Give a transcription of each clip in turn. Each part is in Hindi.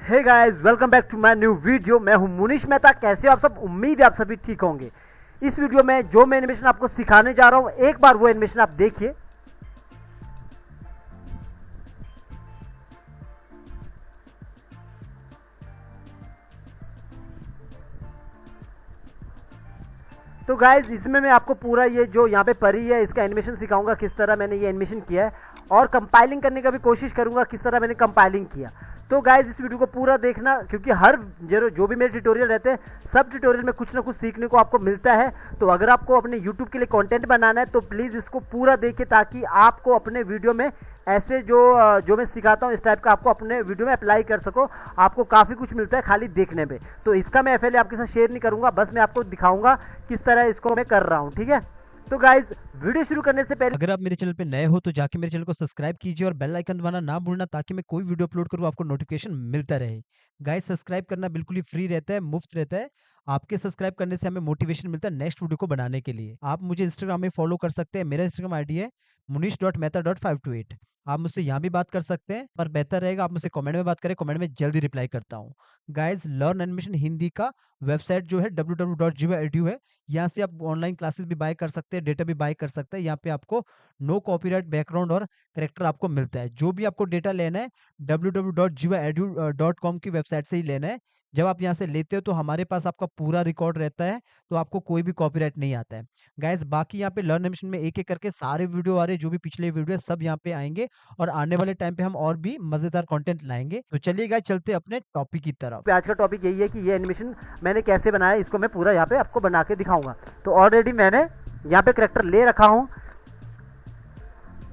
Hey guys, welcome back to my new video. मैं हूं मुनीश मेहता। कैसे हो आप सब? उम्मीद है आप सभी ठीक होंगे। इस वीडियो में जो मैं एनिमेशन आपको सिखाने जा रहा हूं, एक बार वो एनिमेशन आप देखिए। तो गाइज, इसमें मैं आपको पूरा ये जो यहाँ पे परी है इसका एनिमेशन सिखाऊंगा, किस तरह मैंने ये एनिमेशन किया है, और कंपाइलिंग करने का भी कोशिश करूंगा किस तरह मैंने कंपाइलिंग किया। तो गाइज, इस वीडियो को पूरा देखना, क्योंकि हर जो भी मेरे ट्यूटोरियल रहते हैं, सब ट्यूटोरियल में कुछ ना कुछ सीखने को आपको मिलता है। तो अगर आपको अपने यूट्यूब के लिए कंटेंट बनाना है तो प्लीज़ इसको पूरा देखिए, ताकि आपको अपने वीडियो में ऐसे जो मैं सिखाता हूँ इस टाइप का आपको अपने वीडियो में अप्लाई कर सको। आपको काफ़ी कुछ मिलता है खाली देखने में। तो इसका मैं एफएलए आपके साथ शेयर नहीं करूँगा, बस मैं आपको दिखाऊंगा किस तरह इसको मैं कर रहा हूँ। ठीक है, तो गाइज, वीडियो शुरू करने से पहले अगर आप मेरे चैनल पे नए हो तो जाके मेरे चैनल को सब्सक्राइब कीजिए और बेल आइकन दबाना ना भूलना, ताकि मैं कोई वीडियो अपलोड करूँ आपको नोटिफिकेशन मिलता रहे। गाइस, सब्सक्राइब करना बिल्कुल ही फ्री रहता है, मुफ्त रहता है। आपके सब्सक्राइब करने से हमें मोटिवेशन मिलता है नेक्स्ट वीडियो को बनाने के लिए। आप मुझे इंस्टाग्राम में फॉलो कर सकते हैं। मेरा इंस्टाग्राम आईडी है munish.mehta.528। आप मुझसे यहाँ भी बात कर सकते हैं, पर बेहतर रहेगा आप मुझसे कमेंट में बात करें। कमेंट में जल्दी रिप्लाई करता हूँ। गाइस, लर्न एनिमेशन हिंदी का वेबसाइट जो है www.jiva.edu है। यहाँ से आप ऑनलाइन क्लासेस भी बाय कर सकते हैं, डेटा भी बाय कर सकते हैं। यहाँ पे आपको नो कॉपीराइट बैकग्राउंड और करेक्टर आपको मिलता है। जो भी आपको डेटा लेना है www.jivaedu.com की वेबसाइट से ही लेना है। जब आप यहाँ से लेते हो तो हमारे पास आपका पूरा रिकॉर्ड रहता है, तो आपको कोई भी कॉपीराइट नहीं आता है। गाइस, बाकी यहाँ पे लर्न एनिमेशन में एक एक करके सारे वीडियो आ रहे हैं, जो भी पिछले वीडियो है सब यहाँ पे आएंगे, और आने वाले टाइम पे हम और भी मजेदार कंटेंट लाएंगे। तो चलिए गाइस, चलते अपने टॉपिक की तरफ। आज का टॉपिक यही है कि ये एनिमेशन मैंने कैसे बनाया, इसको मैं पूरा यहाँ पे आपको बना के दिखाऊंगा। तो ऑलरेडी मैंने यहाँ पे करैक्टर ले रखा हूँ।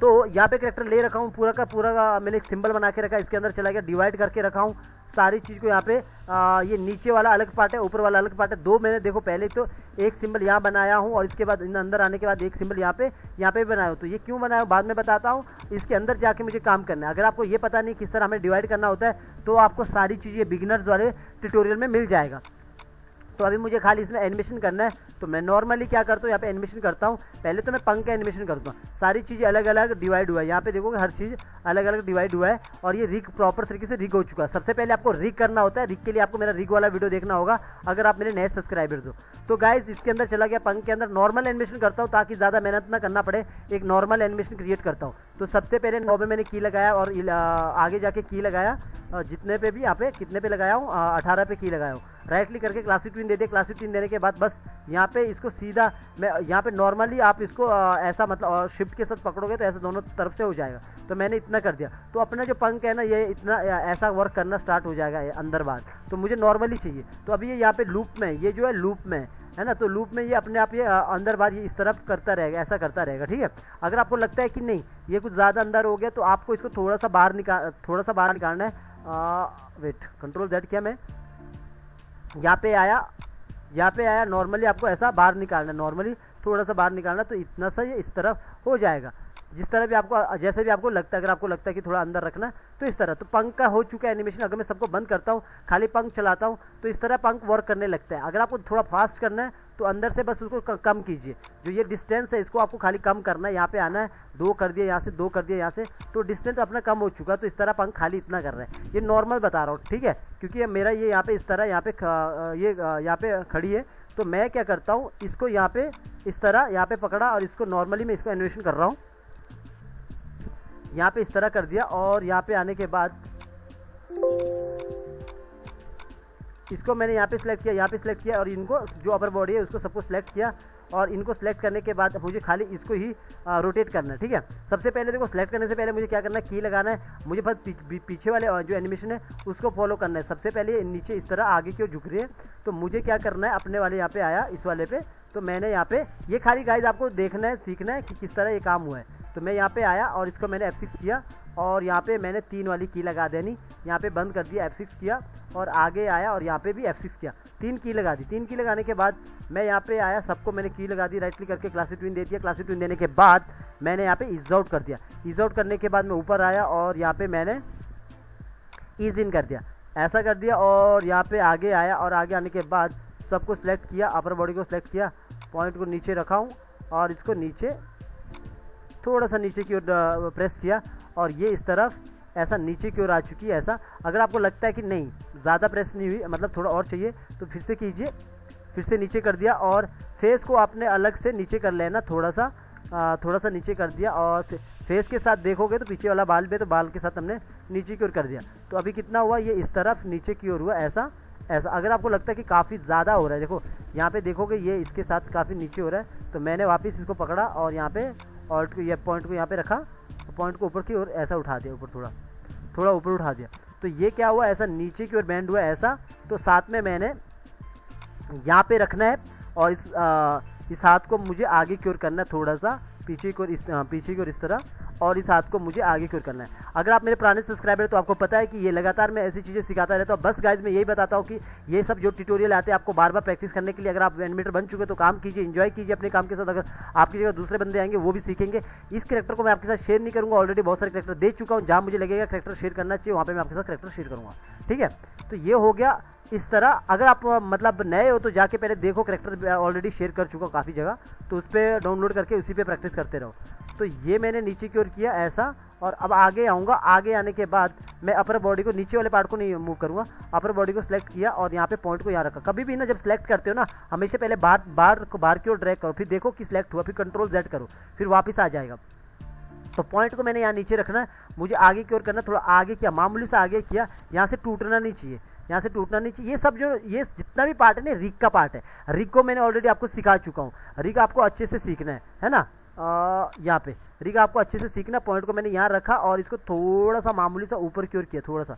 तो यहाँ पे करैक्टर ले रखा हूँ, पूरा का पूरा मैंने एक सिंबल बना के रखा है। इसके अंदर चला गया, डिवाइड करके रखा हूँ सारी चीज़ को। यहाँ पे ये नीचे वाला अलग पार्ट है, ऊपर वाला अलग पार्ट है। दो मैंने देखो पहले तो एक सिंबल यहाँ बनाया हूँ, और इसके बाद अंदर आने के बाद एक सिंबल यहाँ पे बनाया हूँ। तो ये क्यों बनाया हूँ बाद में बताता हूँ। इसके अंदर जाके मुझे काम करना है। अगर आपको ये पता नहीं किस तरह हमें डिवाइड करना होता है, तो आपको सारी चीज़ें बिगिनर्स वाले ट्यूटोरियल में मिल जाएगा। तो अभी मुझे खाली इसमें एनिमेशन करना है। तो मैं नॉर्मली क्या करता हूँ, यहाँ पे एनिमेशन करता हूँ। पहले तो मैं पंख का एनिमेशन करता हूँ। सारी चीज़ें अलग अलग डिवाइड हुआ है। यहाँ पे देखोगे हर चीज़ अलग अलग डिवाइड हुआ है, और ये रिग प्रॉपर तरीके से रिग हो चुका है। सबसे पहले आपको रिग करना होता है। रिग के लिए आपको मेरा रिग वाला वीडियो देखना होगा, अगर आप मेरे नए सब्सक्राइबर्स हो। तो गाइज, इसके अंदर चला गया, पंख के अंदर नॉर्मल एनिमेशन करता हूँ, ताकि ज़्यादा मेहनत ना करना पड़े। एक नॉर्मल एनिमेशन क्रिएट करता हूँ। तो सबसे पहले 9 पे मैंने की लगाया, और आगे जाके की लगाया, जितने पे भी यहाँ पे कितने पे लगाया हूँ, 18 पे की लगाया हूँ। राइट क्लिक करके क्लासिक ट्विन दे दिया। क्लासिक ट्विन देने के बाद बस यहाँ पे इसको सीधा मैं यहाँ पे नॉर्मली आप इसको ऐसा मतलब शिफ्ट के साथ पकड़ोगे तो ऐसे दोनों तरफ से हो जाएगा। तो मैंने इतना कर दिया। तो अपना जो पंख है ना, ये इतना ऐसा वर्क करना स्टार्ट हो जाएगा अंदर बाहर। तो मुझे नॉर्मली चाहिए। तो अभी ये यहाँ पे लूप में, ये जो है लूप में है ना, तो लूप में ये अपने आप ये अंदर बाहर ये इस तरफ करता रहेगा, ऐसा करता रहेगा। ठीक है, अगर आपको लगता है कि नहीं ये कुछ ज़्यादा अंदर हो गया, तो आपको इसको थोड़ा सा बाहर निकालना है। वेट, कंट्रोल Z किया मैं, यहाँ पे आया। नॉर्मली आपको ऐसा बाहर निकालना है, नॉर्मली थोड़ा सा बाहर निकालना, तो इतना सा ये इस तरफ हो जाएगा। जिस तरह भी आपको, जैसे भी आपको लगता है, अगर आपको लगता है कि थोड़ा अंदर रखना, तो इस तरह। तो पंख का हो चुका है एनिमेशन। अगर मैं सबको बंद करता हूँ, खाली पंख चलाता हूँ, तो इस तरह पंख वर्क करने लगता है। अगर आपको थोड़ा फास्ट करना है, तो अंदर से बस उसको कम कीजिए। जो ये डिस्टेंस है, इसको आपको खाली कम करना है। यहाँ पे आना है, 2 कर दिया यहाँ से, 2 कर दिया यहाँ से, तो डिस्टेंस अपना कम हो चुका। तो इस तरह पंख खाली इतना कर रहा है। ये नॉर्मल बता रहा हूँ, ठीक है, क्योंकि मेरा ये यहाँ पे इस तरह यहाँ पे खड़ी है। तो मैं क्या करता हूँ, इसको यहाँ पे इस तरह यहाँ पे पकड़ा, और इसको नॉर्मली मैं इसको एनिमेशन कर रहा हूँ। यहाँ पे इस तरह कर दिया, और यहाँ पे आने के बाद इसको मैंने यहाँ पे सिलेक्ट किया, और इनको जो अपर बॉडी है उसको सबको सिलेक्ट किया, और इनको सिलेक्ट करने के बाद मुझे खाली इसको ही रोटेट करना है। ठीक है, सबसे पहले देखो, सिलेक्ट करने से पहले मुझे क्या करना है, की लगाना है। मुझे बस पीछे वाले जो एनिमेशन है उसको फॉलो करना है। सबसे पहले नीचे इस तरह आगे क्यों झुक रही है, तो मुझे क्या करना है, अपने वाले यहाँ पे आया, इस वाले पे, तो मैंने यहाँ पे ये खाली गाइज आपको देखना है, सीखना है कि किस तरह ये काम हुआ है। तो मैं यहाँ पे आया, और इसको मैंने F6 किया, और यहाँ पे मैंने 3 वाली की लगा देनी। यहाँ पे बंद कर दिया, F6 किया, और आगे आया, और यहाँ पे भी F6 किया। 3 की लगा दी। 3 की लगाने के बाद मैं यहाँ पे आया, सबको मैंने की लगा दी। राइट क्लिक करके क्लासिक ट्विन दे दिया। क्लासिक ट्विन देने के बाद मैंने यहाँ पे ईज आउट कर दिया। ईज आउट करने के बाद मैं ऊपर आया, और यहाँ पे मैंने ईज इन कर दिया, ऐसा कर दिया। और यहाँ पे आगे आया, और आगे आने के बाद सबको सिलेक्ट किया, अपर बॉडी को सिलेक्ट किया, पॉइंट को नीचे रखा हूँ, और इसको नीचे थोड़ा सा नीचे की ओर प्रेस किया, और ये इस तरफ ऐसा नीचे की ओर आ चुकी है। ऐसा अगर आपको लगता है कि नहीं ज़्यादा प्रेस नहीं हुई, मतलब थोड़ा और चाहिए, तो फिर से कीजिए, फिर से नीचे कर दिया। और फेस को आपने अलग से नीचे कर लेना, थोड़ा सा नीचे कर दिया। और फेस के साथ देखोगे तो पीछे वाला बाल पे, तो बाल के साथ हमने नीचे की ओर कर दिया। तो अभी कितना हुआ, ये इस तरफ नीचे की ओर हुआ ऐसा। अगर आपको लगता है कि काफ़ी ज़्यादा हो रहा है, देखो यहाँ पे देखोगे ये इसके साथ काफ़ी नीचे हो रहा है, तो मैंने वापस इसको पकड़ा और यहाँ पे ऑल्ट को, ये पॉइंट को यहाँ पे रखा, पॉइंट को ऊपर की ओर ऐसा उठा दिया, ऊपर थोड़ा ऊपर उठा दिया। तो ये क्या हुआ, ऐसा नीचे की ओर बैंड हुआ ऐसा। तो साथ में मैंने यहाँ पे रखना है और इस हाथ को मुझे आगे की ओर करना है, थोड़ा सा पीछे की ओर इस तरह, और इस हाथ को मुझे आगे की ओर करना है। अगर आप मेरे पुराने सब्सक्राइबर हैं तो आपको पता है कि ये लगातार मैं ऐसी चीज़ें सिखाता रहता हूँ। बस गाइज मैं यही बताता हूँ कि ये सब जो ट्यूटोरियल आते हैं आपको बार बार प्रैक्टिस करने के लिए। अगर आप एनिमेटर बन चुके तो काम कीजिए, एंजॉय कीजिए अपने काम के साथ। अगर आपकी जगह दूसरे बंदे आएंगे वो भी सीखेंगे। इस कैरेक्टर को मैं आपके साथ शेयर नहीं करूँगा, ऑलरेडी बहुत सारे कैरेक्टर दे चुका हूँ। जहाँ मुझे लगेगा कैरेक्टर शेयर करना चाहिए वहाँ पर मैं आपके साथ कैरेक्टर शेयर करूँगा, ठीक है। तो ये हो गया इस तरह। अगर आप मतलब नए हो तो जाके पहले देखो, कैरेक्टर ऑलरेडी शेयर कर चुका हूँ काफ़ी जगह, तो उस पर डाउनलोड करके उसी पे प्रैक्टिस करते रहो। तो ये मैंने नीचे की ओर किया ऐसा, और अब आगे आऊँगा। आगे आने के बाद मैं अपर बॉडी को, नीचे वाले पार्ट को नहीं मूव करूँगा, अपर बॉडी को सिलेक्ट किया और यहाँ पे पॉइंट को यहाँ रखा। कभी भी ना जब सिलेक्ट करते हो ना, हमेशा पहले बार की ओर ड्रैग करो, फिर देखो कि सिलेक्ट हुआ, फिर कंट्रोल Z करो, फिर वापस आ जाएगा। तो पॉइंट को मैंने यहाँ नीचे रखना है, मुझे आगे की ओर करना, थोड़ा आगे किया, मामूली से आगे किया, यहाँ से टूटना नहीं चाहिए, यहाँ से टूटना नहीं चाहिए। ये सब जो ये जितना भी पार्ट है ना, रिग का पार्ट है। रिग को मैंने ऑलरेडी आपको सिखा चुका हूँ। रिग आपको अच्छे से सीखना है ना। यहाँ पे रिग आपको अच्छे से सीखना। पॉइंट को मैंने यहाँ रखा और इसको थोड़ा सा मामूली सा ऊपर की ओर किया, थोड़ा सा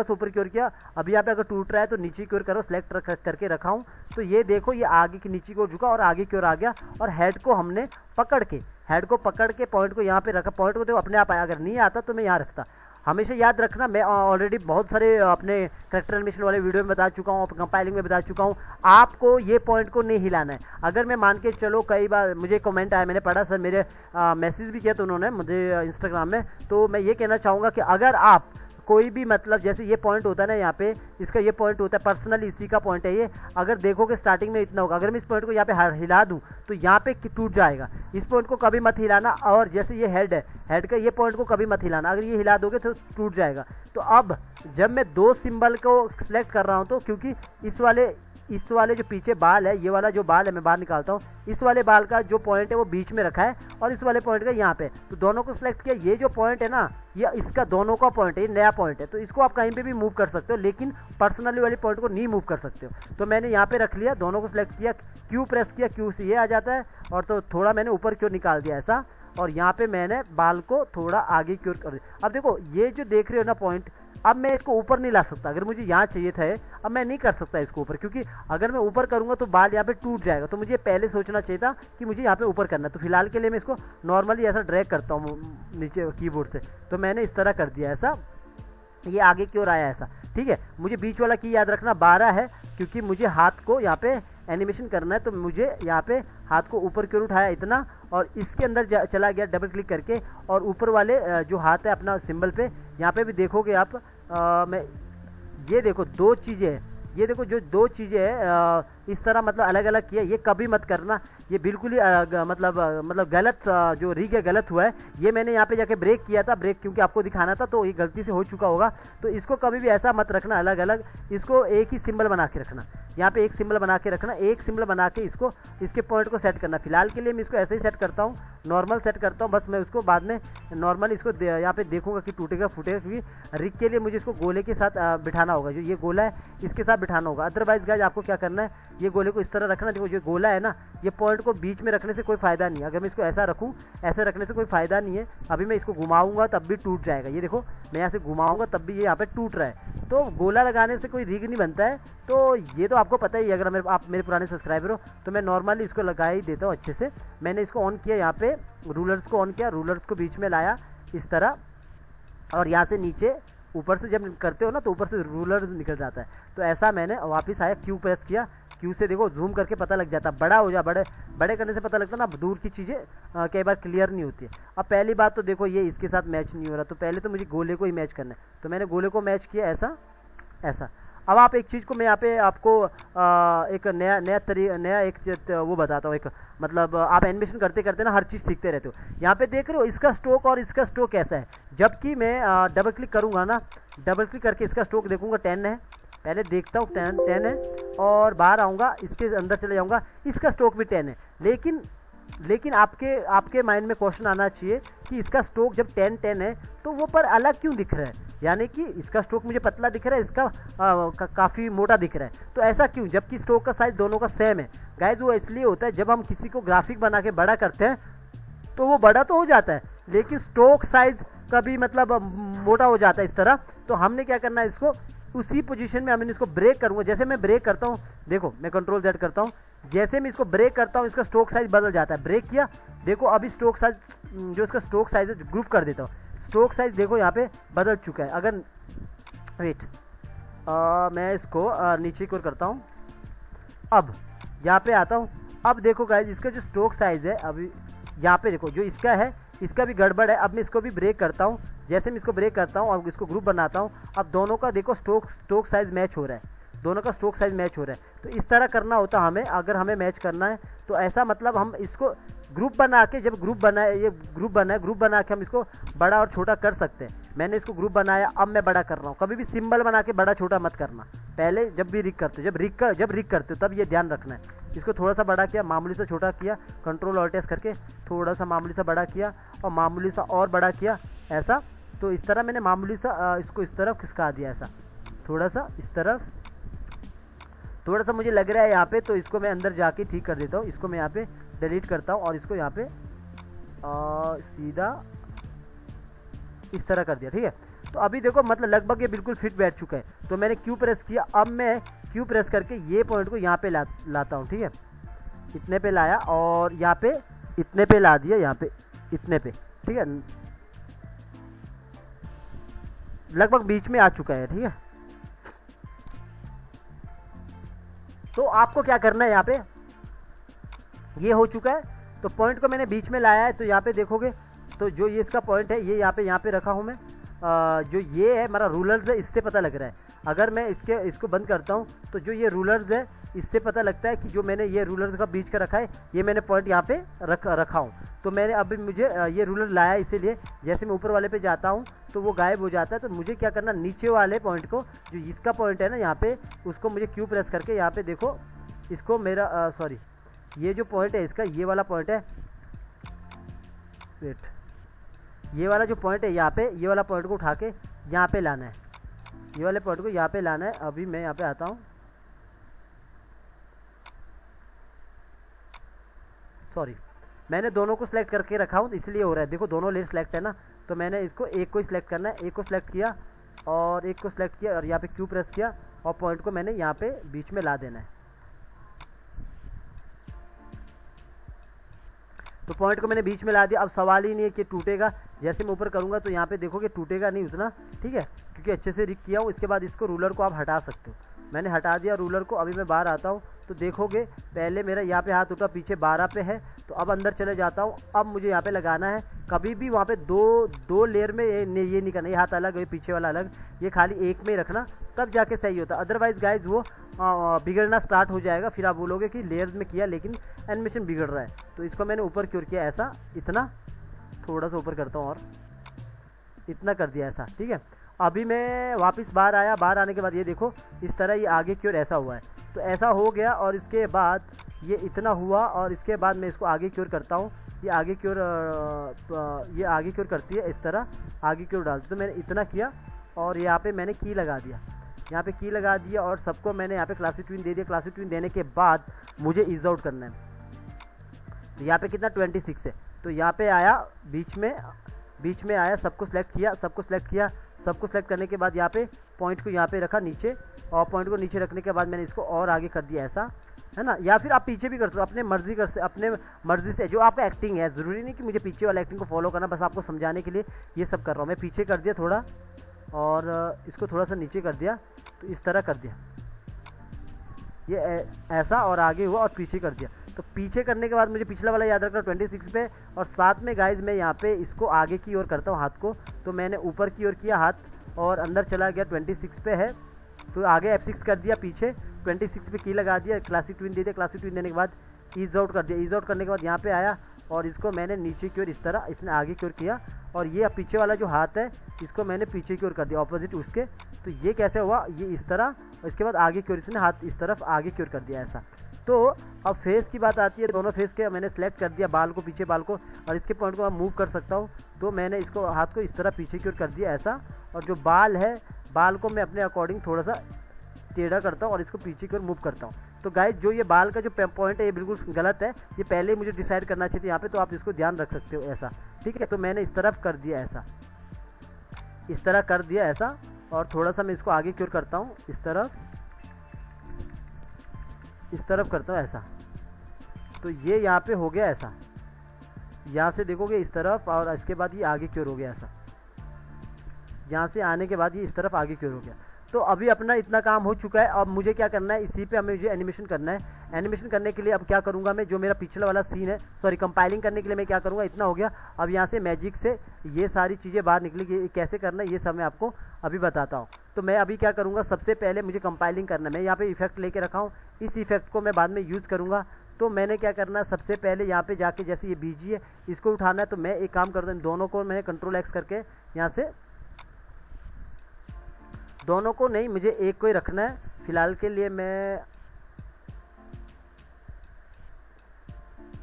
ऊपर की ओर किया। अभी यहाँ पे अगर टूट रहा है तो नीचे की ओर करो, सिलेक्ट करके रखा हूँ। तो ये देखो ये आगे की नीचे की ओर झुका और आगे की ओर आ गया। और हेड को हमने पकड़ के पॉइंट को यहाँ पे रखा। पॉइंट को देखो अपने आप आया, अगर नहीं आता तो मैं यहाँ रखता। हमेशा याद रखना, मैं ऑलरेडी बहुत सारे अपने कैरेक्टर एनिमेशन वाले वीडियो में बता चुका हूँ, कंपाइलिंग में बता चुका हूँ, आपको ये पॉइंट को नहीं हिलाना है। अगर मैं मान के चलो, कई बार मुझे कमेंट आया, मैंने पढ़ा, सर मेरे मैसेज भी किया तो उन्होंने मुझे इंस्टाग्राम में। तो मैं ये कहना चाहूँगा कि अगर आप कोई भी मतलब जैसे ये पॉइंट होता है ना, यहाँ पे इसका ये पॉइंट होता है, पर्सनली इसी का पॉइंट है ये। अगर देखोगे स्टार्टिंग में इतना होगा, अगर मैं इस पॉइंट को यहाँ पे हिला दूँ तो यहाँ पे टूट जाएगा। इस पॉइंट को कभी मत हिलाना। और जैसे ये हेड है, हेड का ये पॉइंट को कभी मत हिलाना, अगर ये हिला दोगे तो टूट जाएगा। तो अब जब मैं दो सिंबल को सिलेक्ट कर रहा हूँ, तो क्योंकि इस वाले जो पीछे बाल है, ये वाला जो बाल है मैं बाहर निकालता हूँ, इस वाले बाल का जो पॉइंट है वो बीच में रखा है और इस वाले पॉइंट का यहाँ पे, तो दोनों को सिलेक्ट किया। ये जो पॉइंट है ना, ये इसका दोनों का पॉइंट है, ये नया पॉइंट है, तो इसको आप कहीं पे भी मूव कर सकते हो, लेकिन पर्सनली वाले पॉइंट को नहीं मूव कर सकते हो। तो मैंने यहाँ पे रख लिया, दोनों को सिलेक्ट किया, क्यू प्रेस किया, क्यू से ये आ जाता है, और तो थोड़ा मैंने ऊपर की ओर निकाल दिया ऐसा, और यहाँ पे मैंने बाल को थोड़ा आगे की ओर कर दिया। अब देखो ये जो देख रहे हो ना पॉइंट, अब मैं इसको ऊपर नहीं ला सकता। अगर मुझे यहाँ चाहिए था, अब मैं नहीं कर सकता इसको ऊपर, क्योंकि अगर मैं ऊपर करूँगा तो बाल यहाँ पे टूट जाएगा। तो मुझे पहले सोचना चाहिए था कि मुझे यहाँ पे ऊपर करना है। तो फिलहाल के लिए मैं इसको नॉर्मली ऐसा ड्रैग करता हूँ नीचे कीबोर्ड से, तो मैंने इस तरह कर दिया ऐसा, ये आगे की ओर आया ऐसा, ठीक है। मुझे बीच वाला की याद रखना 12 है, क्योंकि मुझे हाथ को यहाँ पे एनिमेशन करना है। तो मुझे यहाँ पे हाथ को ऊपर की ओर उठाया इतना, और इसके अंदर चला गया डबल क्लिक करके, और ऊपर वाले जो हाथ है अपना सिंबल पे, यहाँ पे भी देखोगे आप, मैं ये देखो दो चीज़ें हैं, ये देखो जो दो चीज़ें हैं इस तरह मतलब अलग अलग किया, ये कभी मत करना, ये बिल्कुल ही मतलब गलत, जो रिग है गलत हुआ है। ये मैंने यहाँ पे जाके ब्रेक किया था, ब्रेक क्योंकि आपको दिखाना था, तो ये गलती से हो चुका होगा। तो इसको कभी भी ऐसा मत रखना अलग अलग, इसको एक ही सिंबल बना के रखना, यहाँ पे एक सिंबल बना के रखना, एक सिंबल बना के इसको इसके पॉइंट को सेट करना। फिलहाल के लिए मैं इसको ऐसे ही सेट करता हूँ, नॉर्मल सेट करता हूँ, बस मैं उसको बाद में नॉर्मल इसको यहाँ पे देखूंगा कि टूटेगा फूटेगा, क्योंकि रिग के लिए मुझे इसको गोले के साथ बिठाना होगा, जो ये गोला है इसके साथ बिठाना होगा। अदरवाइज गाइस आपको क्या करना है, ये गोले को इस तरह रखना, देखो जो गोला है ना, ये पॉइंट को बीच में रखने से कोई फायदा नहीं है। अगर मैं इसको ऐसा रखूँ, ऐसे रखने से कोई फायदा नहीं है। अभी मैं इसको घुमाऊंगा तब भी टूट जाएगा, ये देखो मैं यहाँ से घुमाऊंगा तब भी ये यहाँ पे टूट रहा है। तो गोला लगाने से कोई रिग नहीं बनता है, तो ये तो आपको पता ही है। अगर आप मेरे पुराने सब्सक्राइबर हो तो मैं नॉर्मली इसको लगा ही देता हूँ अच्छे से। मैंने इसको ऑन किया, यहाँ पे रूलर्स को ऑन किया, रूलर्स को बीच में लाया इस तरह, और यहाँ से नीचे ऊपर से जब करते हो ना तो ऊपर से रूलर निकल जाता है। तो ऐसा मैंने वापस आया, क्यू प्रेस किया, क्यू से देखो जूम करके पता लग जाता, बड़ा हो जा, बड़े करने से पता लगता ना, दूर की चीज़ें कई बार क्लियर नहीं होती है। अब पहली बात तो देखो ये इसके साथ मैच नहीं हो रहा, तो पहले तो मुझे गोले को ही मैच करना है। तो मैंने गोले को मैच किया ऐसा ऐसा। अब आप एक चीज़ को मैं यहाँ पे आपको एक नया एक वो बताता हूँ। एक मतलब आप एनिमेशन करते करते ना हर चीज़ सीखते रहते हो। यहाँ पे देख रहे हो इसका स्ट्रोक और इसका स्ट्रोक कैसा है। जबकि मैं डबल क्लिक करूँगा ना, डबल क्लिक करके इसका स्ट्रोक देखूंगा 10 है, पहले देखता हूँ 10 है, और बाहर आऊँगा इसके अंदर चले जाऊँगा, इसका स्ट्रोक भी 10 है। लेकिन आपके माइंड में क्वेश्चन आना चाहिए कि इसका स्ट्रोक जब 10 है तो वो पर अलग क्यों दिख रहा है, यानी कि इसका स्ट्रोक मुझे पतला दिख रहा है, इसका काफ़ी मोटा दिख रहा है, तो ऐसा क्यों, जबकि स्ट्रोक का साइज दोनों का सेम है। गाइज वो इसलिए होता है जब हम किसी को ग्राफिक बना के बड़ा करते हैं तो वो बड़ा तो हो जाता है लेकिन स्ट्रोक साइज कभी मतलब मोटा हो जाता है इस तरह। तो हमने क्या करना है, इसको उसी पोजीशन में हमने इसको ब्रेक करूँगा। जैसे मैं ब्रेक करता हूँ, देखो मैं कंट्रोल Z करता हूँ, जैसे मैं इसको ब्रेक करता हूँ इसका स्ट्रोक साइज बदल जाता है। ब्रेक किया, देखो अभी स्ट्रोक साइज जो इसका स्ट्रोक साइज है ग्रुप कर देता हूँ, स्ट्रोक साइज देखो यहाँ पे बदल चुका है। अगर वेट मैं इसको नीचे की ओर करता हूँ, अब यहाँ पे आता हूँ, अब देखो गाइज इसका जो स्ट्रोक साइज है अभी यहाँ पे देखो जो इसका है इसका भी गड़बड़ है। अब मैं इसको भी ब्रेक करता हूँ, जैसे मैं इसको ब्रेक करता हूँ अब इसको ग्रुप बनाता हूँ, अब दोनों का देखो स्ट्रोक साइज मैच हो रहा है, दोनों का स्ट्रोक साइज मैच हो रहा है। तो इस तरह करना होता हमें, अगर हमें मैच करना है तो ऐसा मतलब हम इसको ग्रुप बना के, जब ग्रुप बनाए ये ग्रुप बना के हम इसको बड़ा और छोटा कर सकते हैं। मैंने इसको ग्रुप बनाया, अब मैं बड़ा कर रहा हूँ। कभी भी सिंबल बना के बड़ा छोटा मत करना, पहले जब भी रिग करते हो, जब रिग करते हो तब ये ध्यान रखना है। इसको थोड़ा सा बड़ा किया, मामूली सा छोटा किया, कंट्रोल ऑल्ट एस करके थोड़ा सा मामूली सा बड़ा किया और मामूली सा और बड़ा किया, ऐसा। तो इस तरह मैंने मामूली सा इसको इस तरफ खिसका दिया, ऐसा थोड़ा सा इस तरफ, थोड़ा सा मुझे लग रहा है यहाँ पे, तो इसको मैं अंदर जाके ठीक कर देता हूँ। इसको मैं यहाँ पे डिलीट करता हूँ और इसको यहाँ पे सीधा इस तरह कर दिया, ठीक है। तो अभी देखो मतलब लगभग ये बिल्कुल फिट बैठ चुका है। तो मैंने क्यू प्रेस किया, अब मैं क्यू प्रेस करके ये पॉइंट को यहाँ पे लाता हूँ, ठीक है। इतने पे लाया और यहाँ पे इतने पे ला दिया, यहाँ पे इतने पे, ठीक है, लगभग बीच में आ चुका है, ठीक है। तो आपको क्या करना है, यहाँ पे ये हो चुका है, तो पॉइंट को मैंने बीच में लाया है। तो यहाँ पे देखोगे तो जो ये इसका पॉइंट है ये यहाँ पे रखा हूँ मैं। जो ये है हमारा रूलर्स है, इससे पता लग रहा है। अगर मैं इसको बंद करता हूँ तो जो ये रूलर्स है इससे पता लगता है कि जो मैंने ये रूलर्स का बीच का रखा है, ये मैंने पॉइंट यहाँ पे रखा हूँ। तो मैंने अभी मुझे ये रूलर लाया, इसीलिए जैसे मैं ऊपर वाले पे जाता हूँ तो वो गायब हो जाता है। तो मुझे क्या करना, नीचे वाले पॉइंट को, जो इसका पॉइंट है ना यहाँ पे, उसको मुझे क्यू प्रेस करके यहाँ पे देखो, इसको मेरा सॉरी ये जो पॉइंट है इसका, ये वाला पॉइंट है, वेट, ये वाला जो पॉइंट है यहाँ पे, ये वाला पॉइंट को उठा के यहाँ पे लाना है, ये वाले पॉइंट को यहाँ पे लाना है। अभी मैं यहाँ पे आता हूँ, सॉरी मैंने दोनों को सिलेक्ट करके रखा हूँ इसलिए हो रहा है। देखो दोनों लेयर सिलेक्ट है ना, तो मैंने इसको एक को ही सिलेक्ट करना है, एक को सिलेक्ट किया और एक को सिलेक्ट किया और यहाँ पे क्यू प्रेस किया और पॉइंट को मैंने यहाँ पे बीच में ला देना है। तो पॉइंट को मैंने बीच में ला दिया। अब सवाल ही नहीं है कि टूटेगा, जैसे मैं ऊपर करूँगा तो यहाँ पे देखोगे टूटेगा नहीं उतना, ठीक है, क्योंकि अच्छे से रिग किया हूँ। इसके बाद इसको रूलर को आप हटा सकते हो, मैंने हटा दिया रूलर को। अभी मैं बाहर आता हूँ तो देखोगे पहले मेरा यहाँ पे हाथ उठा, पीछे 12 पे है, तो अब अंदर चले जाता हूँ। अब मुझे यहाँ पे लगाना है, कभी भी वहाँ पे दो लेयर में ये नहीं करना, ये हाथ अलग ये पीछे वाला अलग, ये खाली एक में ही रखना, तब जाके सही होता। अदरवाइज गाइज वो बिगड़ना स्टार्ट हो जाएगा, फिर आप बोलोगे कि लेयर्स में किया लेकिन एनिमेशन बिगड़ रहा है। तो इसको मैंने ऊपर क्यों किया, ऐसा, इतना थोड़ा सा ऊपर करता हूँ और इतना कर दिया ऐसा, ठीक है। अभी मैं वापस बाहर आया, बाहर आने के बाद ये देखो इस तरह ये आगे की ओर ऐसा हुआ है, तो ऐसा हो गया। और इसके बाद ये इतना हुआ और इसके बाद मैं इसको आगे की ओर करता हूँ, ये आगे की ओर ये आगे की ओर करती है, इस तरह आगे की ओर डालती। तो मैंने इतना किया और यहाँ पे मैंने की लगा दिया, यहाँ पे की लगा दिया और सबको मैंने यहाँ पे क्लासिक ट्विन दे दिया। क्लासिक ट्विन देने के बाद मुझे ईज आउट करना है। तो यहाँ पे कितना 26 है, तो यहाँ पे आया बीच में आया, सबको सिलेक्ट किया, सबको सिलेक्ट करने के बाद यहाँ पे पॉइंट को यहाँ पे रखा नीचे, और पॉइंट को नीचे रखने के बाद मैंने इसको और आगे कर दिया, ऐसा है ना। या फिर आप पीछे भी कर सकते हो, अपने मर्जी से जो आपका एक्टिंग है। ज़रूरी नहीं कि मुझे पीछे वाला एक्टिंग को फॉलो करना, बस आपको समझाने के लिए ये सब कर रहा हूँ। मैं पीछे कर दिया थोड़ा और इसको थोड़ा सा नीचे कर दिया, तो इस तरह कर दिया, ये ऐसा, और आगे हुआ और पीछे कर दिया। तो पीछे करने के बाद मुझे पिछला वाला याद रखना 26 पे, और साथ में गाइज मैं यहाँ पे इसको आगे की ओर करता हूँ हाथ को। तो मैंने ऊपर की ओर किया हाथ और अंदर चला गया, 26 पे है, तो आगे F6 कर दिया, पीछे 26 पे की लगा दिया, क्लासिक ट्विन दे दिया, क्लासिक ट्विन देने के बाद ईज आउट कर दिया, ईज आउट करने के बाद यहाँ पे आया और इसको मैंने नीचे की ओर इस तरह, इसने आगे की ओर किया और ये पीछे वाला जो हाथ है इसको मैंने पीछे की ओर कर दिया ऑपोजिट उसके। तो ये कैसे हुआ, ये इस तरह और इसके बाद आगे की ओर इसने हाथ इस तरफ आगे की ओर कर दिया ऐसा। तो अब फेस की बात आती है, दोनों फेस के मैंने सेलेक्ट कर दिया, बाल को पीछे बाल को, और इसके पॉइंट को मैं मूव कर सकता हूँ। तो मैंने इसको हाथ को इस तरह पीछे की ओर कर दिया ऐसा, और जो बाल है बाल को मैं अपने अकॉर्डिंग थोड़ा सा टेढ़ा करता हूँ और इसको पीछे की ओर मूव करता हूँ। तो गाइस जो ये बाल का जो पॉइंट है ये बिल्कुल गलत है, ये पहले मुझे डिसाइड करना चाहिए यहाँ पे, तो आप इसको ध्यान रख सकते हो ऐसा, ठीक है। तो मैंने इस तरफ कर दिया ऐसा, इस तरह कर दिया ऐसा, और थोड़ा सा मैं इसको आगे की ओर करता हूँ इस तरफ करता हूँ ऐसा। तो ये यहाँ पे हो गया ऐसा, यहाँ से देखोगे इस तरफ, और इसके बाद ये आगे की ओर हो गया ऐसा, यहाँ से आने के बाद ये इस तरफ आगे की ओर हो गया। तो अभी अपना इतना काम हो चुका है। अब मुझे क्या करना है, इसी पे हमें मुझे एनिमेशन करना है। एनिमेशन करने के लिए अब क्या करूँगा मैं, जो मेरा पिछला वाला सीन है, सॉरी कंपाइलिंग करने के लिए मैं क्या करूँगा, इतना हो गया। अब यहाँ से मैजिक से ये सारी चीज़ें बाहर निकलेगी, कैसे करना है ये सब मैं आपको अभी बताता हूँ। तो मैं अभी क्या करूँगा, सबसे पहले मुझे कंपाइलिंग करना है। मैं यहाँ पे इफेक्ट लेके रखा हूँ, इस इफेक्ट को मैं बाद में यूज़ करूँगा। तो मैंने क्या करना है, सबसे पहले यहाँ पे जाके जैसे ये बीजी है इसको उठाना है। तो मैं एक काम करता हूँ, दोनों को मैं Ctrl+X करके यहाँ से, दोनों को नहीं, मुझे एक को ही रखना है फिलहाल के लिए, मैं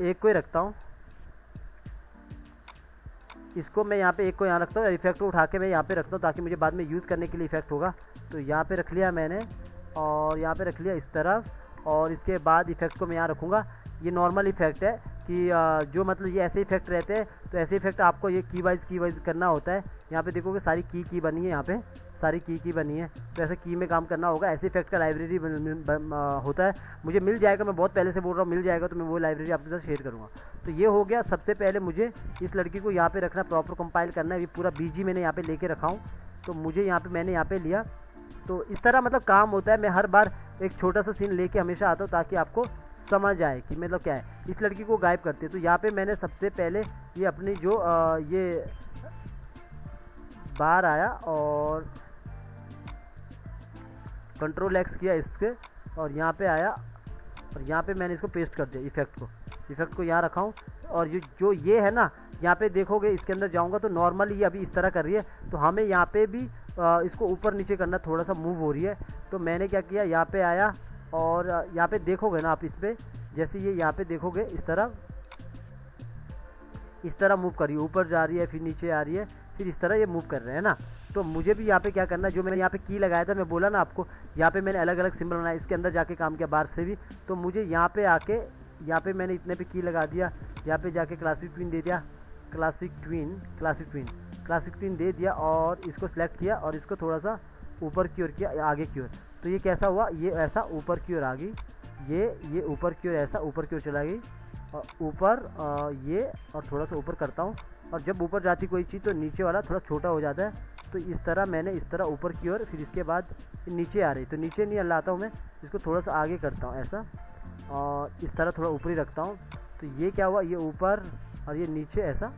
एक को ही रखता हूँ। इसको मैं यहाँ पे एक को यहाँ रखता हूँ, इफेक्ट को उठा के मैं यहाँ पे रखता हूँ ताकि मुझे बाद में यूज़ करने के लिए इफेक्ट होगा। तो यहाँ पे रख लिया मैंने, और यहाँ पे रख लिया इस तरफ, और इसके बाद इफेक्ट को मैं यहाँ रखूँगा। ये नॉर्मल इफेक्ट है कि जो मतलब ये ऐसे इफेक्ट रहते हैं, तो ऐसे इफेक्ट आपको ये की वाइज करना होता है। यहाँ पे देखोगे सारी की बनी है, यहाँ पे सारी की बनी है, तो ऐसे की में काम करना होगा। ऐसे इफेक्ट का लाइब्रेरी होता है, मुझे मिल जाएगा, मैं बहुत पहले से बोल रहा हूँ, मिल जाएगा तो मैं वो लाइब्रेरी आपके साथ शेयर करूँगा। तो ये हो गया। सबसे पहले मुझे इस लड़की को यहाँ पे रखना, प्रॉपर कंपाइल करना है। ये पूरा बीजी मैंने यहाँ पे लेके रखा हूँ, तो मुझे यहाँ पे मैंने यहाँ पे लिया। तो इस तरह मतलब काम होता है। मैं हर बार एक छोटा सा सीन लेके हमेशा आता हूँ ताकि आपको समझ आए कि मतलब क्या है। इस लड़की को गायब करते हैं, तो यहाँ पे मैंने सबसे पहले ये अपनी जो ये बाहर आया और Ctrl+X किया इसके, और यहाँ पे आया और यहाँ पे मैंने इसको पेस्ट कर दिया, इफेक्ट को यहाँ रखा हूँ। और ये जो ये है ना, यहाँ पे देखोगे इसके अंदर जाऊँगा तो नॉर्मली ये अभी इस तरह कर रही है, तो हमें यहाँ पे भी इसको ऊपर नीचे करना, थोड़ा सा मूव हो रही है। तो मैंने क्या किया, यहाँ पे आया और यहाँ पे देखोगे ना आप, इस पर जैसे ये यहाँ पे देखोगे इस तरह मूव कर रही है, ऊपर जा रही है, फिर नीचे आ रही है, फिर इस तरह ये मूव कर रहे हैं ना। तो मुझे भी यहाँ पे क्या करना है, जो मैंने यहाँ पे की लगाया था, मैं बोला ना आपको, यहाँ पे मैंने अलग अलग सिंबल बनाया, इसके अंदर जाके काम किया बाहर से भी। तो मुझे यहाँ पे आके, यहाँ पे मैंने इतने पे की लगा दिया, यहाँ पे जाके क्लासिक ट्विन दे दिया, क्लासिक ट्विन दे दिया, और इसको सिलेक्ट किया और इसको थोड़ा सा ऊपर की ओर किया, आगे की ओर। तो ये कैसा हुआ, ये ऐसा ऊपर की ओर आ गई, ये ऊपर की ओर ऐसा ऊपर की ओर चला गई, और ऊपर ये, और थोड़ा सा ऊपर करता हूँ। और जब ऊपर जाती कोई चीज़ तो नीचे वाला थोड़ा छोटा हो जाता है। तो इस तरह मैंने इस तरह ऊपर की ओर, फिर इसके बाद नीचे आ रही, तो नीचे नहीं लाता हूँ मैं, इसको थोड़ा सा आगे करता हूँ ऐसा, और इस तरह थोड़ा ऊपर ही रखता हूँ। तो ये क्या हुआ, ये ऊपर और ये नीचे ऐसा।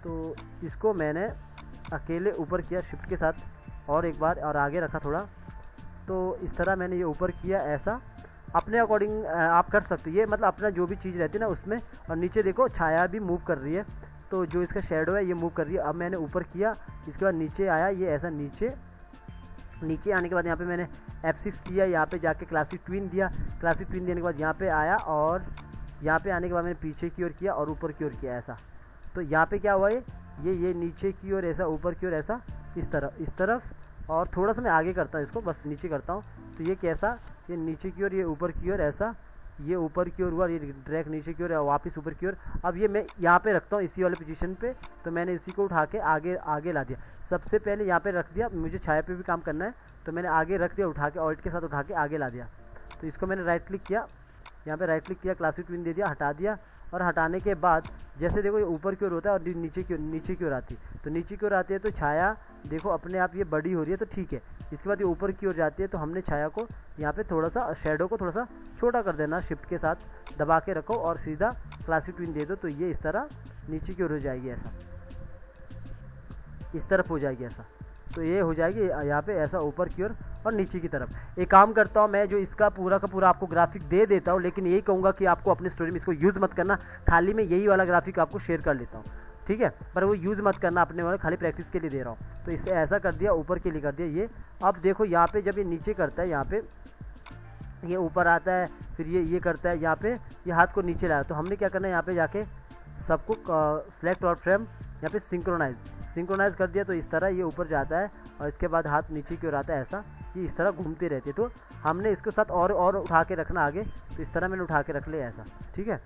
तो इसको मैंने अकेले ऊपर किया शिफ्ट के साथ, और एक बार और आगे रखा थोड़ा। तो इस तरह मैंने ये ऊपर किया ऐसा, अपने अकॉर्डिंग आप कर सकते हो ये, मतलब अपना जो भी चीज़ रहती है ना उसमें। और नीचे देखो छाया भी मूव कर रही है, तो जो इसका शेडो है ये मूव कर रही है। अब मैंने ऊपर किया, इसके बाद नीचे आया, ये ऐसा नीचे आने के बाद यहाँ पे मैंने F6 किया, यहाँ पे जाके क्लासिक ट्विन दिया, क्लासिक ट्विन देने के बाद यहाँ पे आया, और यहाँ पे आने के बाद मैंने पीछे की ओर किया और ऊपर की ओर किया ऐसा। तो यहाँ पे क्या हुआ, ये नीचे की ओर ऐसा, ऊपर की ओर ऐसा, इस तरफ, और थोड़ा सा मैं आगे करता हूँ इसको, बस नीचे करता हूँ। तो ये कैसा, ये नीचे की ओर, ये ऊपर की ओर ऐसा, ये ऊपर की ओर हुआ, ये डायरेक्ट नीचे की ओर, वापस ऊपर की ओर। अब ये मैं यहाँ पे रखता हूँ इसी वाले पोजीशन पे, तो मैंने इसी को उठा के आगे ला दिया। सबसे पहले यहाँ पे रख दिया, मुझे छाया पे भी काम करना है, तो मैंने आगे रख दिया, उठा के ऑल्ट के साथ उठा के आगे ला दिया। तो इसको मैंने राइट क्लिक किया, यहाँ पे राइट क्लिक किया, क्लासिक ट्विन दे दिया, हटा दिया। और हटाने के बाद जैसे देखो ये ऊपर की ओर होता है और नीचे की ओर आती है, तो नीचे की ओर आती है तो छाया देखो अपने आप ये बड़ी हो रही है, तो ठीक है। इसके बाद ये ऊपर की ओर जाती है, तो हमने छाया को यहाँ पे थोड़ा सा, शेडो को थोड़ा सा छोटा कर देना, शिफ्ट के साथ दबा के रखो और सीधा क्लासिक ट्विन दे दो। तो ये इस तरह नीचे की ओर हो जाएगी, ऐसा इस तरफ हो जाएगी ऐसा। तो ये हो जाएगी यहाँ पे ऐसा ऊपर की ओर, और नीचे की तरफ। एक काम करता हूँ मैं, जो इसका पूरा का पूरा आपको ग्राफिक दे देता हूँ, लेकिन यही कहूँगा कि आपको अपनी स्टोरी में इसको यूज़ मत करना, खाली मैं यही वाला ग्राफिक आपको शेयर कर लेता हूँ, ठीक है, पर वो यूज़ मत करना अपने वाले, खाली प्रैक्टिस के लिए दे रहा हूँ। तो इसे ऐसा कर दिया, ऊपर के लिए कर दिया ये। अब देखो यहाँ पे जब ये नीचे करता है, यहाँ पे ये ऊपर आता है, फिर ये करता है, यहाँ पे ये हाथ को नीचे लाया, तो हमने क्या करना है, यहाँ पे जाके सबको सेलेक्ट और फ्रेम यहाँ पे सिंक्रोनाइज कर दिया। तो इस तरह ये ऊपर जाता है और इसके बाद हाथ नीचे की ओर आता है, ऐसा ये इस तरह घूमते रहते। तो हमने इसके साथ और उठा के रखना आगे, तो इस तरह मैंने उठा के रख लिया ऐसा, ठीक है।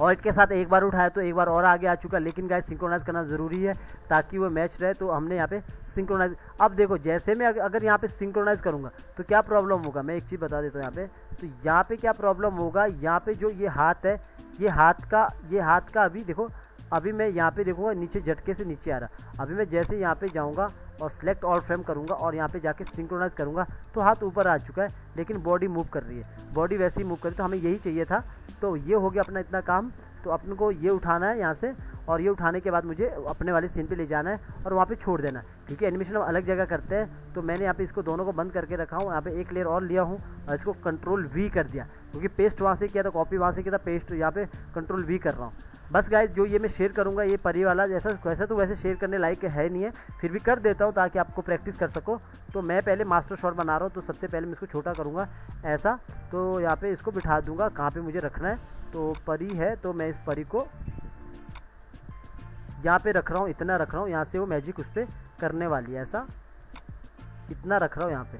और इसके साथ एक बार उठाया तो एक बार और आगे आ चुका, लेकिन गाइस सिंक्रोनाइज करना ज़रूरी है ताकि वो मैच रहे। तो हमने यहाँ पे सिंक्रोनाइज, अब देखो जैसे मैं अगर यहाँ पे सिंक्रोनाइज करूँगा तो क्या प्रॉब्लम होगा, मैं एक चीज़ बता देता हूँ यहाँ पे। तो यहाँ पे क्या प्रॉब्लम होगा, यहाँ पे जो ये हाथ है, ये हाथ का अभी देखो, अभी मैं यहाँ पे देखूँगा नीचे झटके से नीचे आ रहा। अभी मैं जैसे यहाँ पे जाऊँगा और सेलेक्ट ऑल फ्रेम करूँगा और यहाँ पे जाके सिंक्रोनाइज करूँगा तो हाथ ऊपर आ चुका है, लेकिन बॉडी मूव कर रही है, बॉडी वैसे ही मूव कर रही है। तो हमें यही चाहिए था। तो ये हो गया अपना इतना काम। तो अपन को ये उठाना है यहाँ से, और ये उठाने के बाद मुझे अपने वाले सीन पे ले जाना है और वहाँ पे छोड़ देना है, ठीक है। एनिमेशन हम अलग जगह करते हैं। तो मैंने यहाँ पे इसको दोनों को बंद करके रखा हूँ, यहाँ पे एक लेयर और लिया हूँ और इसको कंट्रोल V कर दिया, क्योंकि पेस्ट वहाँ से किया था, कॉपी वहाँ से किया था, पेस्ट यहाँ पे कंट्रोल V कर रहा हूँ। बस गाइज जो ये मैं शेयर करूँगा, ये परी वाला जैसा तो वैसे शेयर करने लायक है नहीं है, फिर भी कर देता हूँ ताकि आपको प्रैक्टिस कर सको। तो मैं पहले मास्टर शॉट बना रहा हूँ, तो सबसे पहले मैं इसको छोटा करूँगा ऐसा। तो यहाँ पे इसको बिठा दूंगा कहाँ पे मुझे रखना है। तो परी है, तो मैं इस परी को यहाँ पे रख रहा हूँ, इतना रख रहा हूँ, यहाँ से वो मैजिक उस पर करने वाली है, ऐसा इतना रख रहा हूँ। यहाँ पे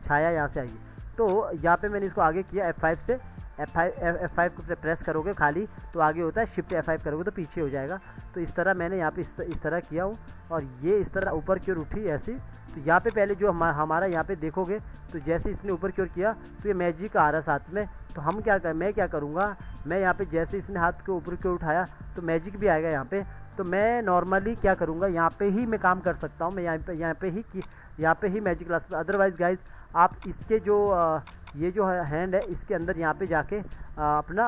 छाया यहाँ से आएगी। तो यहाँ पे मैंने इसको आगे किया F5 से, F5 को प्रेस करोगे खाली तो आगे होता है, शिफ्ट F5 करोगे तो पीछे हो जाएगा। तो इस तरह मैंने यहाँ पे इस तरह किया हूँ, और ये इस तरह ऊपर की ओर उठी ऐसी। तो यहाँ पे पहले जो हमारा यहाँ पे देखोगे, तो जैसे इसने ऊपर की ओर किया तो ये मैजिक आ रहा साथ में। तो हम मैं क्या करूँगा, मैं यहाँ पे जैसे इसने हाथ को ऊपर की ओर उठाया तो मैजिक भी आएगा यहाँ पे। तो मैं नॉर्मली क्या करूँगा, यहाँ पे ही मैं काम कर सकता हूँ, मैं यहाँ पे ही मैजिक ला सकता हूँ। अदरवाइज़ गाइज आप इसके जो ये जो हैंड है इसके अंदर यहाँ पे जाके अपना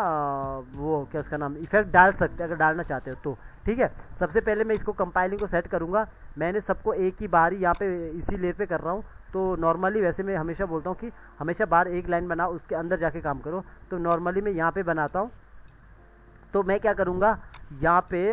वो क्या उसका नाम इफेक्ट डाल सकते हैं, अगर डालना चाहते हो तो, ठीक है। सबसे पहले मैं इसको कंपाइलिंग को सेट करूँगा। मैंने सबको एक ही बार ही यहाँ पे इसी लेयर पे कर रहा हूँ। तो नॉर्मली वैसे मैं हमेशा बोलता हूँ कि हमेशा बाहर एक लाइन बनाओ, उसके अंदर जाके काम करो। तो नॉर्मली मैं यहाँ पे बनाता हूँ। तो मैं क्या करूँगा, यहाँ पे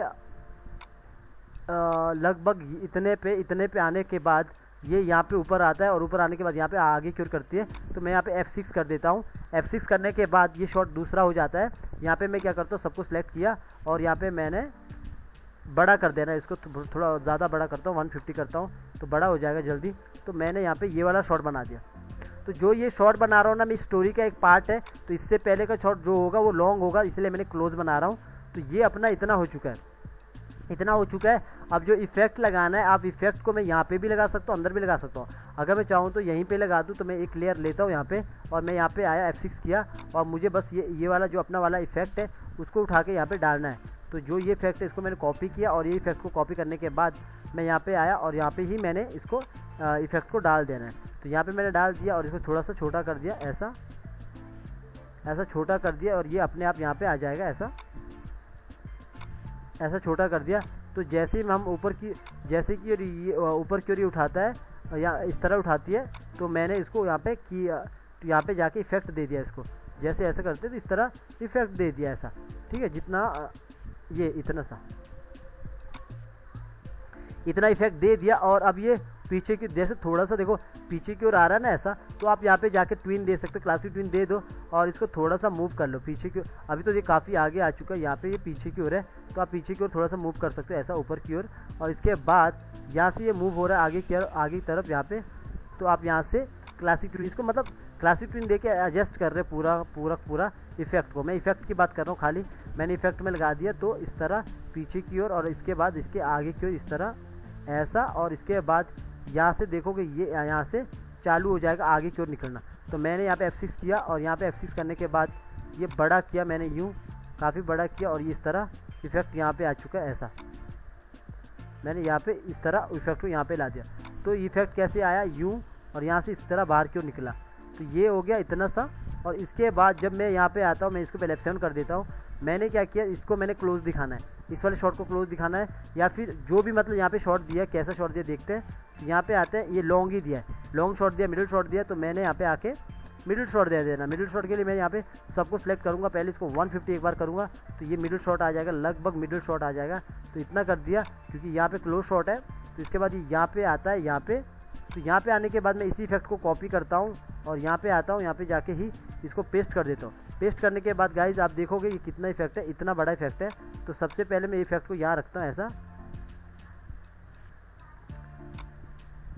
लगभग इतने पे आने के बाद ये यहाँ पे ऊपर आता है, और ऊपर आने के बाद यहाँ पे आगे की ओर करती है। तो मैं यहाँ पे F6 कर देता हूँ। F6 करने के बाद ये शॉट दूसरा हो जाता है। यहाँ पे मैं क्या करता हूँ, सबको सिलेक्ट किया और यहाँ पे मैंने बड़ा कर देना, इसको थोड़ा ज़्यादा बड़ा करता हूँ, 150 करता हूँ तो बड़ा हो जाएगा जल्दी। तो मैंने यहाँ पे ये वाला शॉट बना दिया। तो जो ये शॉट बना रहा हूँ ना, मैं स्टोरी का एक पार्ट है, तो इससे पहले का शॉट जो होगा वो लॉन्ग होगा, इसलिए मैंने क्लोज बना रहा हूँ। तो ये अपना इतना हो चुका है, अब जो इफेक्ट लगाना है, आप इफेक्ट को मैं यहाँ पे भी लगा सकता हूँ, अंदर भी लगा सकता हूँ। अगर मैं चाहूँ तो यहीं पे लगा दूँ। तो मैं एक लेयर लेता हूँ यहाँ पे, और मैं यहाँ पे आया F6 किया, और मुझे बस ये वाला जो अपना वाला इफेक्ट है उसको उठा के यहाँ पे डालना है। तो जो ये इफेक्ट है इसको मैंने कॉपी किया, और ये इफेक्ट को कॉपी करने के बाद मैं यहाँ पे आया और यहाँ पे ही मैंने इसको इफेक्ट को डाल देना है। तो यहाँ पे मैंने डाल दिया और इसको थोड़ा सा छोटा कर दिया, ऐसा छोटा कर दिया, और ये अपने आप यहाँ पे आ जाएगा, ऐसा छोटा कर दिया। तो जैसे ही हम ऊपर की ओर उठाता है या इस तरह उठाती है, तो मैंने इसको यहाँ पे जाके इफेक्ट दे दिया। इसको जैसे ऐसा करते तो इस तरह इफेक्ट दे दिया ऐसा, ठीक है। जितना ये इतना इफेक्ट दे दिया। और अब ये पीछे की जैसे थोड़ा सा देखो पीछे की ओर आ रहा है ना ऐसा, तो आप यहाँ पे जाके ट्विन दे सकते हो, क्लासिक ट्विन दे दो और इसको थोड़ा सा मूव कर लो पीछे की ओर। अभी तो ये काफ़ी आगे आ चुका है, यहाँ पे ये पीछे की ओर है, तो आप पीछे की ओर थोड़ा सा मूव कर सकते हो ऐसा ऊपर की ओर। और इसके बाद यहाँ से ये मूव हो रहा है आगे की तरफ यहाँ पे, तो आप यहाँ से क्लासिक ट्विन, इसको मतलब क्लासिक ट्विन दे के एडजस्ट कर रहे पूरा इफेक्ट को। मैं इफेक्ट की बात कर रहा हूँ खाली, मैंने इफेक्ट में लगा दिया। तो इस तरह पीछे की ओर, और इसके बाद इसके आगे की ओर इस तरह ऐसा, और इसके बाद यहाँ से देखोगे ये यहाँ से चालू हो जाएगा आगे की ओर निकलना। तो मैंने यहाँ पे F6 किया, और यहाँ पे F6 करने के बाद ये बड़ा किया मैंने, यूँ काफ़ी बड़ा किया, और ये इस तरह इफेक्ट यहाँ पे आ चुका है ऐसा। मैंने यहाँ पे इस तरह इफेक्ट को यहाँ पे ला दिया। तो इफेक्ट कैसे आया, यूँ, और यहाँ से इस तरह बाहर की ओर निकला। तो ये हो गया इतना सा। और इसके बाद जब मैं यहाँ पे आता हूँ, मैं इसको पहले F7 कर देता हूँ। मैंने क्या किया, इसको मैंने क्लोज दिखाना है, इस वाले शॉट को क्लोज दिखाना है, या फिर जो भी मतलब यहाँ पे शॉट दिया, कैसा शॉट दिया देखते हैं। तो यहाँ पे आते हैं, ये लॉन्ग ही दिया है, लॉन्ग शॉट दिया, मिडिल शॉट दिया, तो मैंने यहाँ पे आके मिडिल शॉट दे देना। मिडिल शॉट के लिए मैं यहाँ पे सबको सिलेक्ट करूँगा, पहले इसको 150 एक बार करूँगा तो ये मिडिल शॉट आ जाएगा, लगभग मिडिल शॉट आ जाएगा। तो इतना कर दिया, क्योंकि यहाँ पे क्लोज शॉट है। तो इसके बाद ये यहाँ पे आता है, यहाँ पे, तो यहाँ पे आने के बाद मैं इसी इफेक्ट को कॉपी करता हूँ और यहाँ पे आता हूँ, यहाँ पे जाके ही इसको पेस्ट कर देता हूँ। पेस्ट करने के बाद गाइज आप देखोगे ये कितना इफेक्ट है, इतना बड़ा इफेक्ट है। तो सबसे पहले मैं इफेक्ट को यहाँ रखता हूँ ऐसा,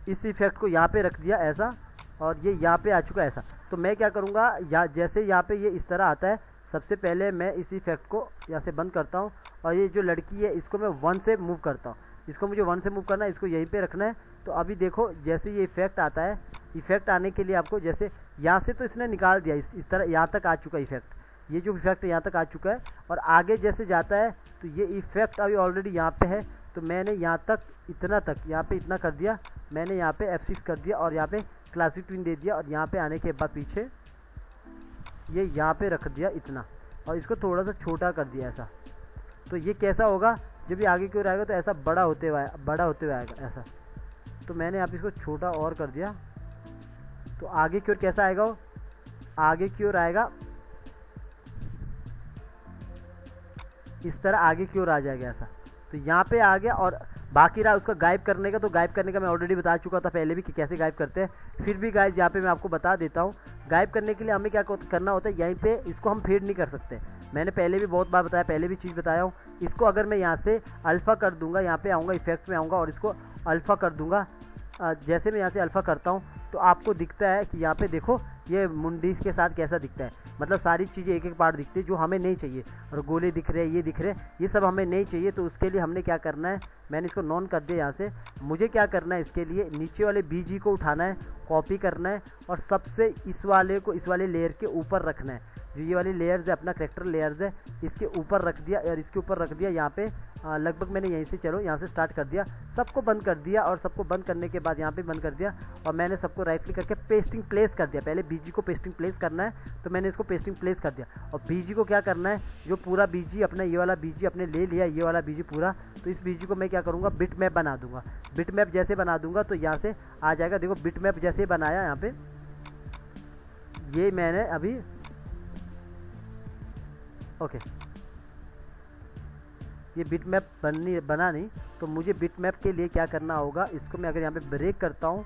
इस इफेक्ट को यहाँ पे रख दिया ऐसा, और ये यहाँ पे आ चुका ऐसा। तो मैं क्या करूँगा, जैसे यहाँ पे ये इस तरह आता है, सबसे पहले मैं इस इफेक्ट को यहाँ से बंद करता हूँ और ये जो लड़की है इसको मैं 1 से मूव करता हूँ। इसको मुझे 1 से मूव करना है, इसको यहीं पे रखना है। तो अभी देखो जैसे ये इफेक्ट आता है, इफेक्ट आने के लिए आपको जैसे यहाँ से तो इसने निकाल दिया, इस तरह यहाँ तक आ चुका इफेक्ट, ये जो इफेक्ट यहाँ तक आ चुका है। और आगे जैसे जाता है तो ये इफेक्ट अभी ऑलरेडी यहाँ पे है, तो मैंने यहाँ तक इतना तक यहाँ पे इतना कर दिया, मैंने यहाँ पे F6 कर दिया और यहाँ पे क्लासिक ट्विन दे दिया, और यहाँ पे आने के बाद पीछे ये यहाँ पे रख दिया इतना, और इसको थोड़ा सा छोटा कर दिया ऐसा। तो ये कैसा होगा, जब ये आगे की ओर आएगा तो ऐसा बड़ा होते हुए आएगा ऐसा। तो मैंने यहाँ पे इसको छोटा और कर दिया, तो आगे की ओर कैसा आएगा, वो आगे की ओर आएगा इस तरह, आगे की ओर आ जाएगा ऐसा। तो यहाँ पे आ गया। और बाकी रहा उसका गायब करने का, तो गायब करने का मैं ऑलरेडी बता चुका था पहले भी कि कैसे गायब करते हैं। फिर भी गाइज यहाँ पे मैं आपको बता देता हूँ, गायब करने के लिए हमें क्या करना होता है, यहीं पे इसको हम फेड नहीं कर सकते। मैंने पहले भी बहुत बार बताया, पहले भी चीज़ बताया हूँ। इसको अगर मैं यहाँ से अल्फ़ा कर दूंगा, यहाँ पे आऊँगा, इफेक्ट में आऊँगा और इसको अल्फ़ा कर दूंगा, जैसे मैं यहाँ से अल्फ़ा करता हूँ तो आपको दिखता है कि यहाँ पे देखो ये मुंडी के साथ कैसा दिखता है, मतलब सारी चीज़ें एक एक पार्ट दिखती है जो हमें नहीं चाहिए। और गोले दिख रहे हैं, ये दिख रहे हैं, ये सब हमें नहीं चाहिए। तो उसके लिए हमने क्या करना है, मैंने इसको नॉन कर दिया यहाँ से। मुझे क्या करना है, इसके लिए नीचे वाले BG को उठाना है, कॉपी करना है और सबसे इस वाले लेयर के ऊपर रखना है। जो ये वाली लेयर्स है, अपना करेक्टर लेयर्स है, इसके ऊपर रख दिया और इसके ऊपर रख दिया यहाँ पे। लगभग मैंने यहीं से, चलो यहाँ से स्टार्ट कर दिया, सबको बंद कर दिया। और सबको बंद करने के बाद यहाँ पे बंद कर दिया और मैंने सबको राइट क्लिक करके पेस्टिंग प्लेस कर दिया। पहले BG को पेस्टिंग प्लेस करना है, तो मैंने इसको पेस्टिंग प्लेस कर दिया। और BG को क्या करना है, जो पूरा BG अपना, ये वाला BG अपने ले लिया, ये वाला BG पूरा, तो इस BG को मैं क्या करूँगा, बिट मैप बना दूंगा। बिट मैप जैसे बना दूंगा तो यहाँ से आ जाएगा। देखो बिट मैप जैसे बनाया यहाँ पे, ये मैंने अभी ओके, ये बिट मैप बना नहीं, तो मुझे बिट मैप के लिए क्या करना होगा, इसको मैं अगर यहाँ पे ब्रेक करता हूँ,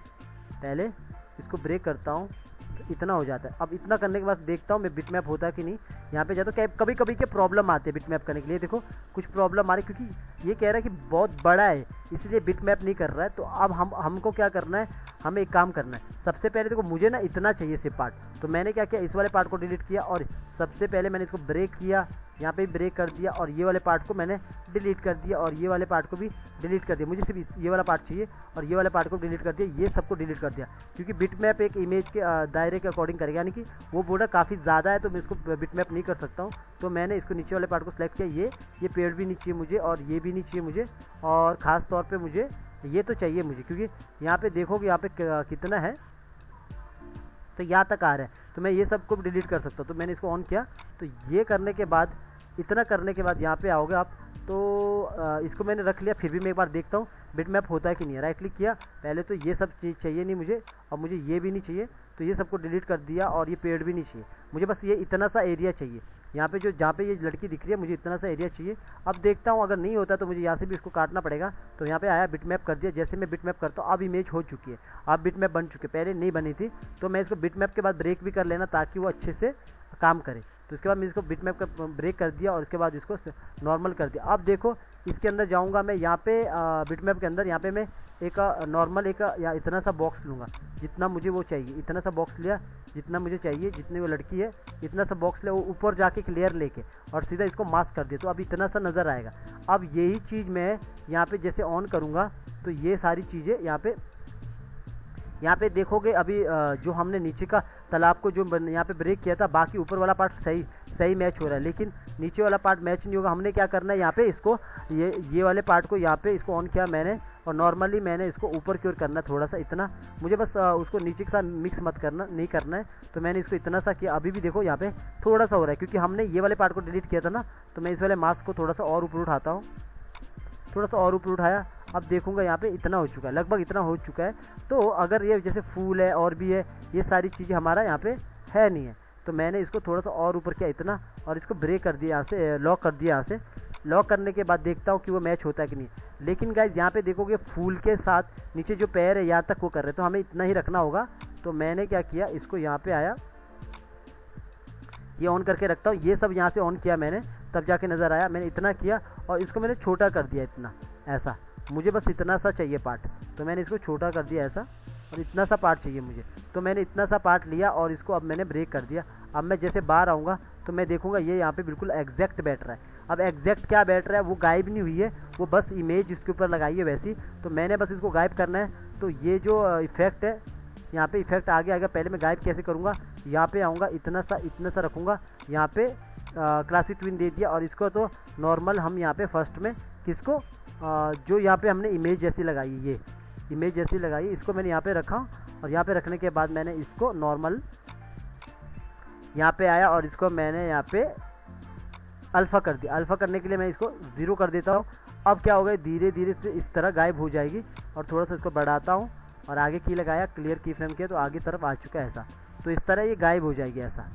पहले इसको ब्रेक करता हूँ तो इतना हो जाता है। अब इतना करने के बाद देखता हूँ मैं बिट मैप होता है कि नहीं। यहाँ पे जाता हूँ, कभी कभी के प्रॉब्लम आते हैं बिट मैप करने के लिए। देखो कुछ प्रॉब्लम आ रही, क्योंकि ये कह रहा है कि बहुत बड़ा है इसलिए बिट मैप नहीं कर रहा है। तो अब हमको क्या करना है, हमें एक काम करना है। सबसे पहले देखो मुझे ना इतना चाहिए सिर्फ पार्ट, तो मैंने क्या किया, इस वाले पार्ट को डिलीट किया और सबसे पहले मैंने इसको ब्रेक किया, यहाँ पे ब्रेक कर दिया और ये वाले पार्ट को मैंने डिलीट कर दिया और ये वाले पार्ट को भी डिलीट कर दिया। मुझे सिर्फ ये वाला पार्ट चाहिए और ये वाले पार्ट को डिलीट कर दिया, ये सबको डिलीट कर दिया। क्योंकि बिट मैप एक इमेज के दायरे के अकॉर्डिंग करेगा, यानी कि वो बॉर्डर काफ़ी ज़्यादा है तो मैं इसको बिट मैप नहीं कर सकता हूँ। तो मैंने इसको नीचे वाले पार्ट को सिलेक्ट किया, ये पेड़ भी नहीं चाहिए मुझे और ये भी नहीं चाहिए मुझे, और ख़ास तौर पर मुझे ये तो चाहिए मुझे, क्योंकि यहाँ पे देखोगे यहाँ पे कितना है, तो यहाँ तक आ रहा है, तो मैं ये सब को डिलीट कर सकता हूँ। तो मैंने इसको ऑन किया, तो ये करने के बाद, इतना करने के बाद यहाँ पे आओगे आप, तो इसको मैंने रख लिया। फिर भी मैं एक बार देखता हूँ बिट मैप होता है कि नहीं है। राइट क्लिक किया, पहले तो ये सब चीज़ चाहिए नहीं मुझे और मुझे ये भी नहीं चाहिए, तो ये सबको डिलीट कर दिया और ये पेड़ भी नहीं चाहिए मुझे, बस ये इतना सा एरिया चाहिए। यहाँ पे जहाँ पे ये लड़की दिख रही है मुझे इतना सा एरिया चाहिए। अब देखता हूँ अगर नहीं होता तो मुझे यहाँ से भी इसको काटना पड़ेगा। तो यहाँ पे आया, बिट मैप कर दिया। जैसे मैं बिट मैप करता हूँ अब इमेज हो चुकी है, अब बिट मैप बन चुके, पहले नहीं बनी थी। तो मैं इसको बिट मैप के बाद ब्रेक भी कर लेना ताकि वो अच्छे से काम करे। तो इसके बाद मैं इसको बिट मैप का ब्रेक कर दिया और इसके बाद इसको नॉर्मल कर दिया। अब देखो इसके अंदर जाऊंगा मैं, यहाँ पे बिट मैप के अंदर यहाँ पे मैं एक नॉर्मल एक या इतना सा बॉक्स लूँगा जितना मुझे वो चाहिए, इतना सा बॉक्स लिया जितना मुझे चाहिए, जितनी वो लड़की है इतना सा बॉक्स लिया, वो ऊपर जाके एक लेयर लेके और सीधा इसको मास्क कर दिया। तो अब इतना सा नज़र आएगा। अब यही चीज़ मैं यहाँ पे जैसे ऑन करूँगा तो ये सारी चीज़ें यहाँ पे देखोगे। अभी जो हमने नीचे का तालाब को जो यहाँ पे ब्रेक किया था, बाकी ऊपर वाला पार्ट सही मैच हो रहा है, लेकिन नीचे वाला पार्ट मैच नहीं होगा। हमने क्या करना है, यहाँ पे इसको ये वाले पार्ट को यहाँ पे इसको ऑन किया मैंने और नॉर्मली मैंने इसको ऊपर की ओर करना है थोड़ा सा इतना, मुझे बस उसको नीचे के साथ मिक्स मत करना नहीं करना है। तो मैंने इसको इतना सा किया, अभी भी देखो यहाँ पे थोड़ा सा हो रहा है क्योंकि हमने ये वाले पार्ट को डिलीट किया था ना। तो मैं इस वाले मास्क को थोड़ा सा और ऊपर उठाता हूँ, थोड़ा सा और ऊपर उठाया, अब देखूंगा यहाँ पे इतना हो चुका है, लगभग इतना हो चुका है। तो अगर ये जैसे फूल है और भी है, ये सारी चीज़ें हमारा यहाँ पे है नहीं है, तो मैंने इसको थोड़ा सा और ऊपर किया इतना, और इसको ब्रेक कर दिया यहाँ से, लॉक कर दिया यहाँ से। लॉक करने के बाद देखता हूँ कि वो मैच होता है कि नहीं। लेकिन गाइज यहाँ पे देखोगे फूल के साथ नीचे जो पैर है यहाँ तक वो कर रहे हैं, तो हमें इतना ही रखना होगा। तो मैंने क्या किया, इसको यहाँ पे आया, ये ऑन करके रखता हूँ, ये सब यहाँ से ऑन किया मैंने, तब जाके नज़र आया। मैंने इतना किया और इसको मैंने छोटा कर दिया इतना, ऐसा मुझे बस इतना सा चाहिए पार्ट, तो मैंने इसको छोटा कर दिया ऐसा, और इतना सा पार्ट चाहिए मुझे, तो मैंने इतना सा पार्ट लिया और इसको अब मैंने ब्रेक कर दिया। अब मैं जैसे बाहर आऊँगा तो मैं देखूँगा ये यहाँ पे बिल्कुल एग्जैक्ट बैठ रहा है। अब एग्जैक्ट क्या बैठ रहा है, वो गायब नहीं हुई है, वो बस इमेज इसके ऊपर लगाई है वैसी, तो मैंने बस इसको गायब करना है। तो ये जो इफेक्ट है यहाँ पे इफेक्ट आगे आएगा, पहले मैं गायब कैसे करूँगा, यहाँ पे आऊँगा, इतना सा रखूँगा, यहाँ पे क्लासिक ट्विन दे दिया, और इसको तो नॉर्मल हम यहाँ पे फर्स्ट में किसको जो यहाँ पे हमने इमेज जैसी लगाई, ये इमेज जैसी लगाई, इसको मैंने यहाँ पे रखा, और यहाँ पे रखने के बाद मैंने इसको नॉर्मल यहाँ पे आया और इसको मैंने यहाँ पे अल्फ़ा कर दिया। अल्फ़ा करने के लिए मैं इसको 0 कर देता हूँ। अब क्या होगा, धीरे धीरे से इस तरह गायब हो जाएगी, और थोड़ा सा इसको बढ़ाता हूँ और आगे की लगाया, क्लियर की फ्रेम किया, तो आगे तरफ आ चुका है ऐसा। तो इस तरह ये गायब हो जाएगी ऐसा।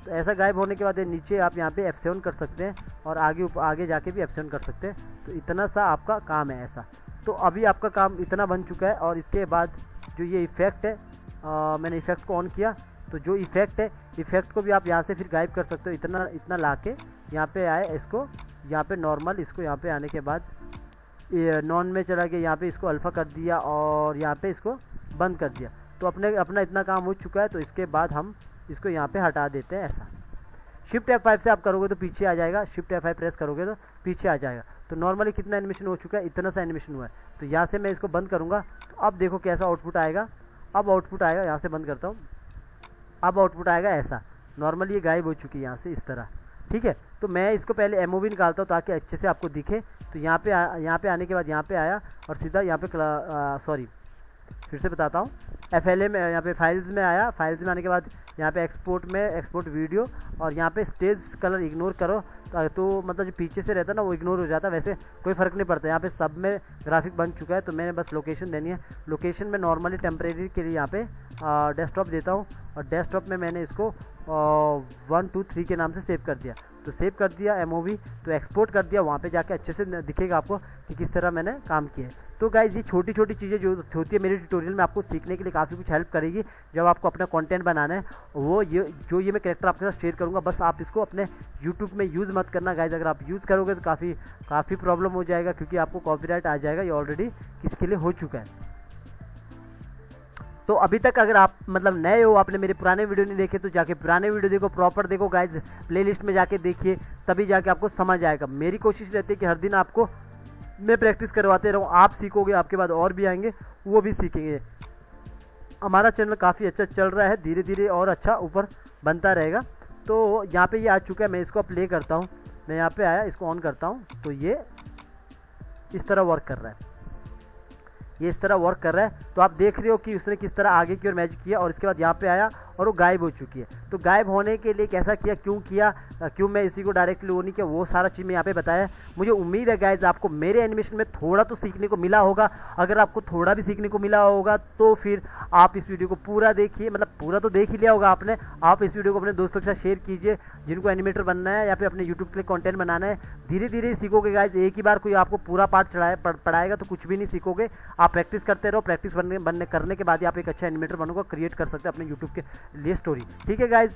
तो ऐसा गायब होने के बाद नीचे आप यहाँ पे F7 कर सकते हैं, और आगे जाके भी F7 कर सकते हैं। तो इतना सा आपका काम है ऐसा। तो अभी आपका काम इतना बन चुका है, और इसके बाद जो ये इफ़ेक्ट है, मैंने इफ़ेक्ट को ऑन किया, तो जो इफ़ेक्ट है, इफ़ेक्ट को भी आप यहाँ से फिर गायब कर सकते हो, इतना ला के यहाँ पे आए, इसको यहाँ पे नॉर्मल, इसको यहाँ पे आने के बाद नॉन में चला गया, यहाँ पे इसको अल्फ़ा कर दिया और यहाँ पे इसको बंद कर दिया। तो अपना इतना काम हो चुका है। तो इसके बाद हम इसको यहाँ पे हटा देते हैं ऐसा। शिफ्ट F5 से आप करोगे तो पीछे आ जाएगा, शिफ्ट F5 प्रेस करोगे तो पीछे आ जाएगा। तो नॉर्मली कितना एनिमेशन हो चुका है, इतना सा एनिमेशन हुआ है। तो यहाँ से मैं इसको बंद करूँगा, तो अब देखो कैसा आउटपुट आएगा। अब आउटपुट आएगा, यहाँ से बंद करता हूँ, अब आउटपुट आएगा ऐसा। नॉर्मली ये गायब हो चुकी है यहाँ से इस तरह, ठीक है। तो मैं इसको पहले एमओवी निकालता हूँ ताकि अच्छे से आपको दिखे। तो यहाँ पे आने के बाद यहाँ पे आया और सीधा यहाँ पे फिर से बताता हूँ, FLA में यहाँ पे फाइल्स में आया, फाइल्स में आने के बाद यहाँ पे एक्सपोर्ट वीडियो, और यहाँ पे स्टेज कलर इग्नोर करो, तो मतलब जो पीछे से रहता है ना वो इग्नोर हो जाता है, वैसे कोई फ़र्क नहीं पड़ता। यहाँ पे सब में ग्राफिक बन चुका है, तो मैंने बस लोकेशन देनी है। लोकेशन में नॉर्मली टेम्परेरी के लिए यहाँ पे डेस्कटॉप देता हूँ, और डेस्कटॉप में मैंने इसको 1 2 3 के नाम से सेव कर दिया। तो सेव कर दिया एमओवी, तो एक्सपोर्ट कर दिया, वहाँ पे जाके अच्छे से दिखेगा आपको कि किस तरह मैंने काम किया है। तो गाइज ये छोटी छोटी चीज़ें जो होती है मेरे ट्यूटोरियल में, आपको सीखने के लिए काफ़ी कुछ हेल्प करेगी जब आपको अपना कंटेंट बनाना है। वो ये मैं कैरेक्टर आपके साथ शेयर करूँगा, बस आप इसको अपने यूट्यूब में यूज़ मत करना गाइज। अगर आप यूज़ करोगे तो काफ़ी प्रॉब्लम हो जाएगा, क्योंकि आपको कॉपीराइट आ जाएगा, ये ऑलरेडी किसके लिए हो चुका है। तो अभी तक अगर आप मतलब नए हो, आपने मेरे पुराने वीडियो नहीं देखे, तो जाके पुराने वीडियो देखो, प्रॉपर देखो गाइज, प्लेलिस्ट में जाके देखिए, तभी जाके आपको समझ आएगा। मेरी कोशिश रहती है कि हर दिन आपको मैं प्रैक्टिस करवाते रहूँ, आप सीखोगे, आपके बाद और भी आएंगे वो भी सीखेंगे। हमारा चैनल काफ़ी अच्छा चल रहा है, धीरे धीरे और अच्छा ऊपर बनता रहेगा। तो यहाँ पे ये आ चुका है, मैं इसको प्ले करता हूँ, मैं यहाँ पे आया, इसको ऑन करता हूँ, तो ये इस तरह वर्क कर रहा है, ये इस तरह वर्क कर रहा है। तो आप देख रहे हो कि उसने किस तरह आगे की ओर मैजिक किया, और इसके बाद यहाँ पे आया और वो गायब हो चुकी है। तो गायब होने के लिए कैसा किया, क्यों मैं इसी को डायरेक्टली वो नहीं किया, वो सारा चीज़ मैं यहाँ पे बताया। मुझे उम्मीद है गाइज आपको मेरे एनिमेशन में थोड़ा तो सीखने को मिला होगा। अगर आपको थोड़ा भी सीखने को मिला होगा तो फिर आप इस वीडियो को पूरा देखिए, मतलब पूरा तो देख ही लिया होगा आपने। आप इस वीडियो को अपने दोस्तों के साथ शेयर कीजिए जिनको एनिमेटर बनना है या फिर अपने यूट्यूब के लिए कॉन्टेंट बनाना है। धीरे धीरे सीखोगे गाइज, एक ही बार कोई आपको पूरा पार्ट पढ़ाएगा तो कुछ भी नहीं सीखोगे। आप प्रैक्टिस करते रहो, प्रैक्टिस करने के बाद ही आप एक अच्छा एनिमेटर बनोगे, क्रिएट कर सकते हैं अपने यूट्यूब के लिए स्टोरी। ठीक है गाइज।